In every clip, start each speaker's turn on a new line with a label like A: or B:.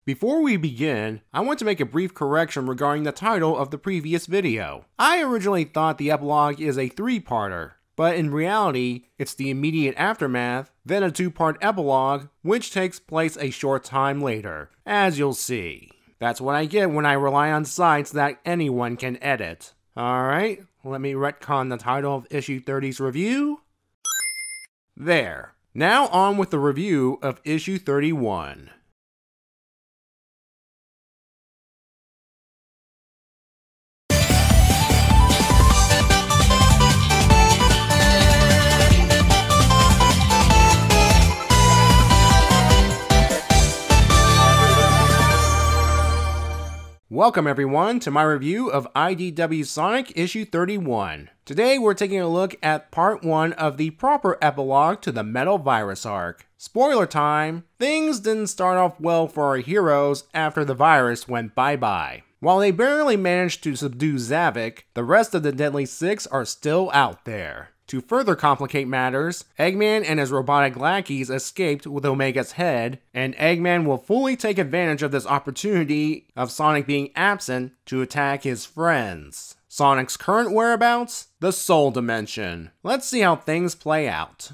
A: Before we begin, I want to make a brief correction regarding the title of the previous video. I originally thought the epilogue is a 3-parter, but in reality, it's the immediate aftermath, then a 2-part epilogue, which takes place a short time later, as you'll see. That's what I get when I rely on sites that anyone can edit. Alright, let me retcon the title of issue 30's review. There. Now on with the review of issue 31. Welcome everyone to my review of IDW Sonic issue 31. Today we're taking a look at part 1 of the proper epilogue to the Metal Virus arc. Spoiler time, things didn't start off well for our heroes after the virus went bye-bye. While they barely managed to subdue Zavik, the rest of the Deadly Six are still out there. To further complicate matters, Eggman and his robotic lackeys escaped with Omega's head, and Eggman will fully take advantage of this opportunity of Sonic being absent to attack his friends. Sonic's current whereabouts? The Soul Dimension. Let's see how things play out.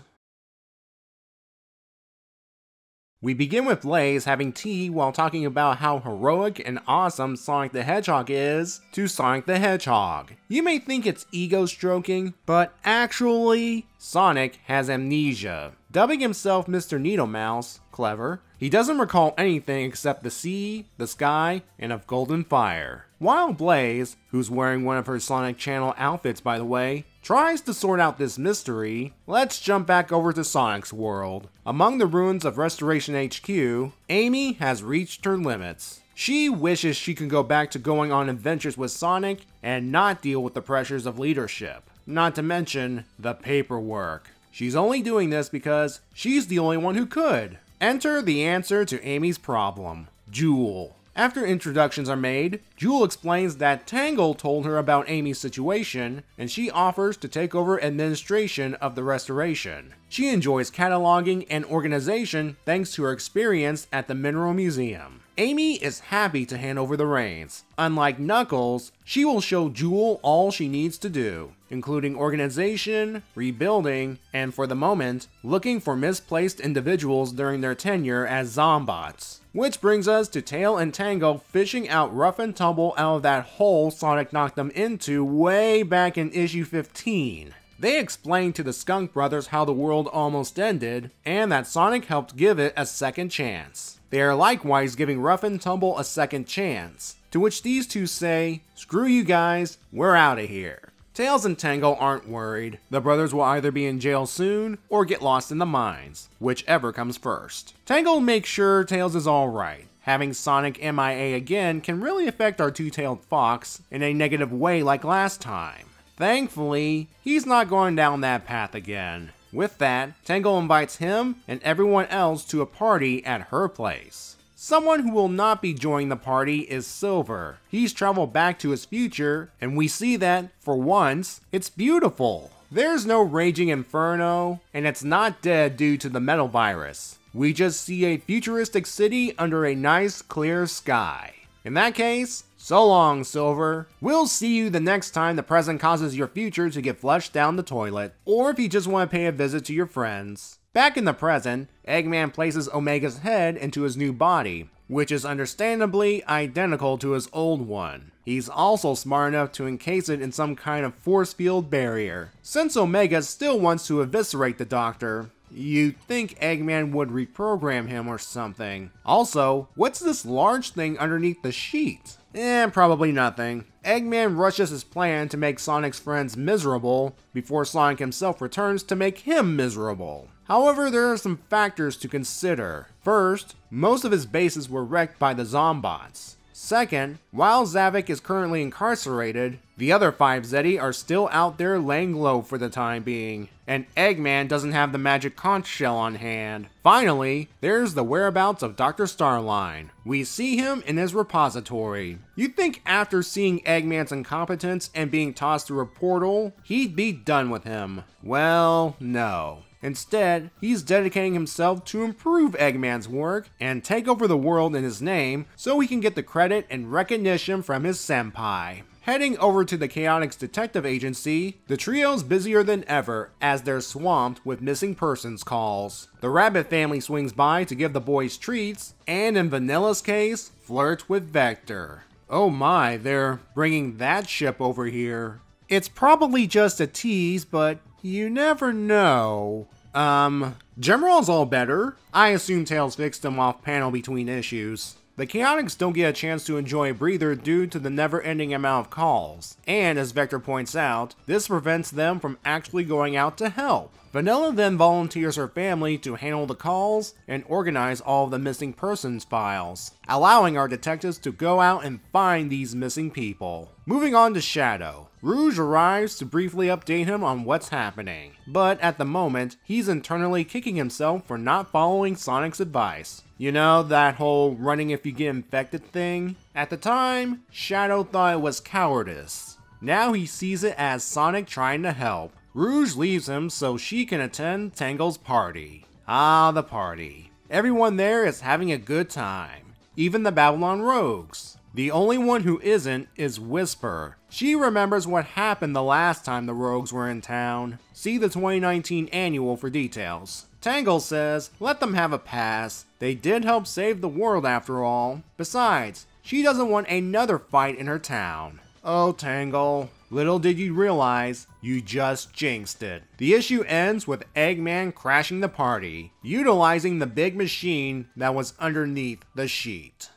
A: We begin with Blaze having tea while talking about how heroic and awesome Sonic the Hedgehog is to Sonic the Hedgehog. You may think it's ego stroking, but actually, Sonic has amnesia. Dubbing himself Mr. Needle Mouse, clever, he doesn't recall anything except the sea, the sky, and of golden fire. While Blaze, who's wearing one of her Sonic Channel outfits by the way, tries to sort out this mystery, let's jump back over to Sonic's world. Among the ruins of Restoration HQ, Amy has reached her limits. She wishes she could go back to going on adventures with Sonic and not deal with the pressures of leadership. Not to mention the paperwork. She's only doing this because she's the only one who could. Enter the answer to Amy's problem, Jewel. After introductions are made, Jewel explains that Tangle told her about Amy's situation, and she offers to take over administration of the restoration. She enjoys cataloging and organization thanks to her experience at the Mineral Museum. Amy is happy to hand over the reins. Unlike Knuckles, she will show Jewel all she needs to do, including organization, rebuilding, and for the moment, looking for misplaced individuals during their tenure as Zombots. Which brings us to Tail and Tango fishing out Rough and Tumble out of that hole Sonic knocked them into way back in issue 15. They explain to the Skunk Brothers how the world almost ended, and that Sonic helped give it a second chance. They are likewise giving Rough and Tumble a second chance, to which these two say, "Screw you guys, we're out of here." Tails and Tango aren't worried. The brothers will either be in jail soon or get lost in the mines, whichever comes first. Tango makes sure Tails is alright. Having Sonic MIA again can really affect our two-tailed fox in a negative way like last time. Thankfully, he's not going down that path again. With that, Tango invites him and everyone else to a party at her place. Someone who will not be joining the party is Silver. He's traveled back to his future, and we see that, for once, it's beautiful. There's no raging inferno, and it's not dead due to the metal virus. We just see a futuristic city under a nice, clear sky. In that case, so long, Silver. We'll see you the next time the present causes your future to get flushed down the toilet, or if you just want to pay a visit to your friends. Back in the present, Eggman places Omega's head into his new body, which is understandably identical to his old one. He's also smart enough to encase it in some kind of force field barrier. Since Omega still wants to eviscerate the Doctor, you'd think Eggman would reprogram him or something. Also, what's this large thing underneath the sheet? Probably nothing. Eggman rushes his plan to make Sonic's friends miserable before Sonic himself returns to make him miserable. However, there are some factors to consider. First, most of his bases were wrecked by the Zombots. Second, while Zavik is currently incarcerated, the other 5 Zeti are still out there laying low for the time being, and Eggman doesn't have the magic conch shell on hand. Finally, there's the whereabouts of Dr. Starline. We see him in his repository. You'd think after seeing Eggman's incompetence and being tossed through a portal, he'd be done with him. Well, no. Instead, he's dedicating himself to improve Eggman's work and take over the world in his name so he can get the credit and recognition from his senpai. Heading over to the Chaotix Detective Agency, the trio's busier than ever as they're swamped with missing persons calls. The Rabbit family swings by to give the boys treats, and in Vanilla's case, flirt with Vector. Oh my, they're bringing that ship over here. It's probably just a tease, but you never know. Gemroll's all better. I assume Tails fixed him off panel between issues. The Chaotix don't get a chance to enjoy a breather due to the never-ending amount of calls, and as Vector points out, this prevents them from actually going out to help. Vanilla then volunteers her family to handle the calls and organize all of the missing persons files, allowing our detectives to go out and find these missing people. Moving on to Shadow. Rouge arrives to briefly update him on what's happening, but at the moment, he's internally kicking himself for not following Sonic's advice. You know, that whole running if you get infected thing? At the time, Shadow thought it was cowardice. Now he sees it as Sonic trying to help. Rouge leaves him so she can attend Tangle's party. Ah, the party. Everyone there is having a good time. Even the Babylon Rogues. The only one who isn't is Whisper. She remembers what happened the last time the Rogues were in town. See the 2019 annual for details. Tangle says, let them have a pass. They did help save the world after all. Besides, she doesn't want another fight in her town. Oh, Tangle. Little did you realize, you just jinxed it. The issue ends with Eggman crashing the party, utilizing the big machine that was underneath the sheet.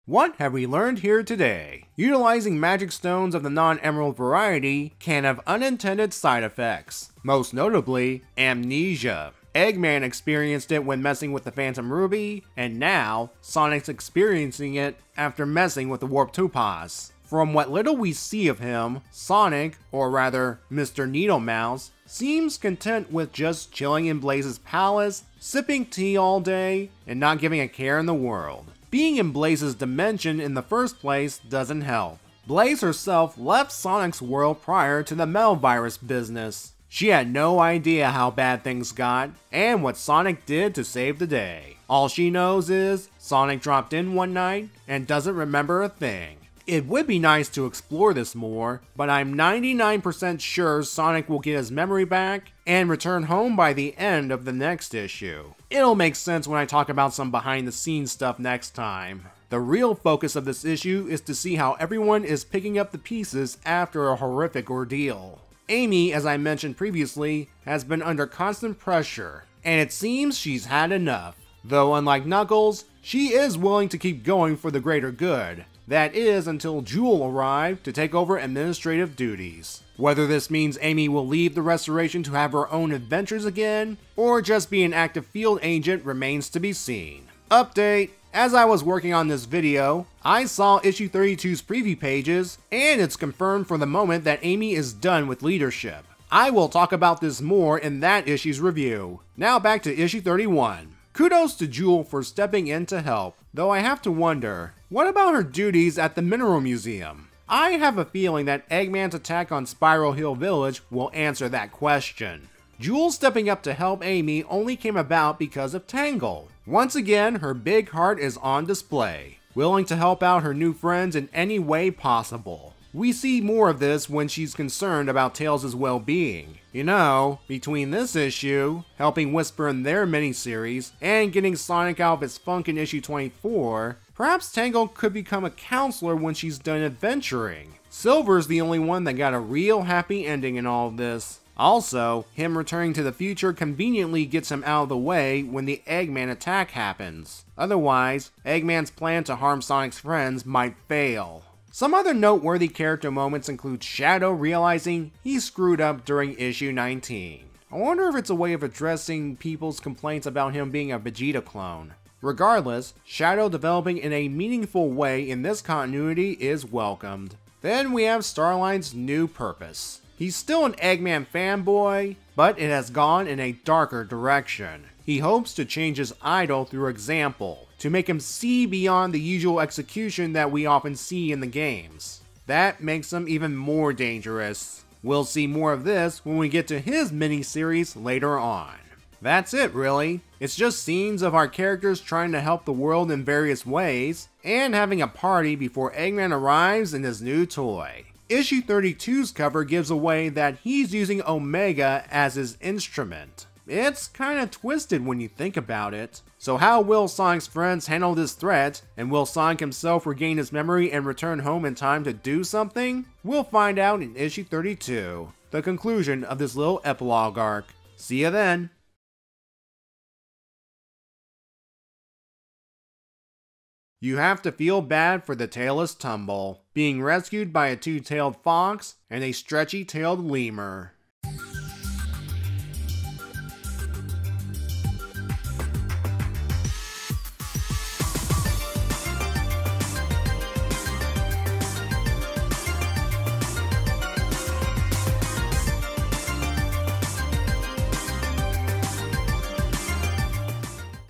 A: What have we learned here today? Utilizing magic stones of the non-emerald variety can have unintended side effects, most notably amnesia. Eggman experienced it when messing with the Phantom Ruby, and now Sonic's experiencing it after messing with the Warp Topaz. From what little we see of him, Sonic, or rather Mr. Needlemouse, seems content with just chilling in Blaze's palace, sipping tea all day, and not giving a care in the world. Being in Blaze's dimension in the first place doesn't help. Blaze herself left Sonic's world prior to the Metal Virus business. She had no idea how bad things got, and what Sonic did to save the day. All she knows is, Sonic dropped in one night, and doesn't remember a thing. It would be nice to explore this more, but I'm 99% sure Sonic will get his memory back, and return home by the end of the next issue. It'll make sense when I talk about some behind the scenes stuff next time. The real focus of this issue is to see how everyone is picking up the pieces after a horrific ordeal. Amy, as I mentioned previously, has been under constant pressure, and it seems she's had enough. Though unlike Knuckles, she is willing to keep going for the greater good. That is until Jewel arrived to take over administrative duties. Whether this means Amy will leave the Restoration to have her own adventures again, or just be an active field agent remains to be seen. Update: as I was working on this video, I saw issue 32's preview pages, and it's confirmed for the moment that Amy is done with leadership. I will talk about this more in that issue's review. Now back to issue 31. Kudos to Jewel for stepping in to help, though I have to wonder, what about her duties at the Mineral Museum? I have a feeling that Eggman's attack on Spiral Hill Village will answer that question. Jewel stepping up to help Amy only came about because of Tangle. Once again, her big heart is on display, willing to help out her new friends in any way possible. We see more of this when she's concerned about Tails' well-being. You know, between this issue, helping Whisper in their miniseries, and getting Sonic out of his funk in issue 24, perhaps Tangle could become a counselor when she's done adventuring. Silver's the only one that got a real happy ending in all of this. Also, him returning to the future conveniently gets him out of the way when the Eggman attack happens. Otherwise, Eggman's plan to harm Sonic's friends might fail. Some other noteworthy character moments include Shadow realizing he screwed up during issue 19. I wonder if it's a way of addressing people's complaints about him being a Vegeta clone. Regardless, Shadow developing in a meaningful way in this continuity is welcomed. Then we have Starline's new purpose. He's still an Eggman fanboy, but it has gone in a darker direction. He hopes to change his idol through example, to make him see beyond the usual execution that we often see in the games. That makes him even more dangerous. We'll see more of this when we get to his mini-series later on. That's it, really. It's just scenes of our characters trying to help the world in various ways, and having a party before Eggman arrives in his new toy. Issue 32's cover gives away that he's using Omega as his instrument. It's kinda twisted when you think about it. So how will Sonic's friends handle this threat, and will Sonic himself regain his memory and return home in time to do something? We'll find out in issue 32, the conclusion of this little epilogue arc. See ya then! You have to feel bad for the tailless Tumble, being rescued by a two-tailed fox and a stretchy-tailed lemur.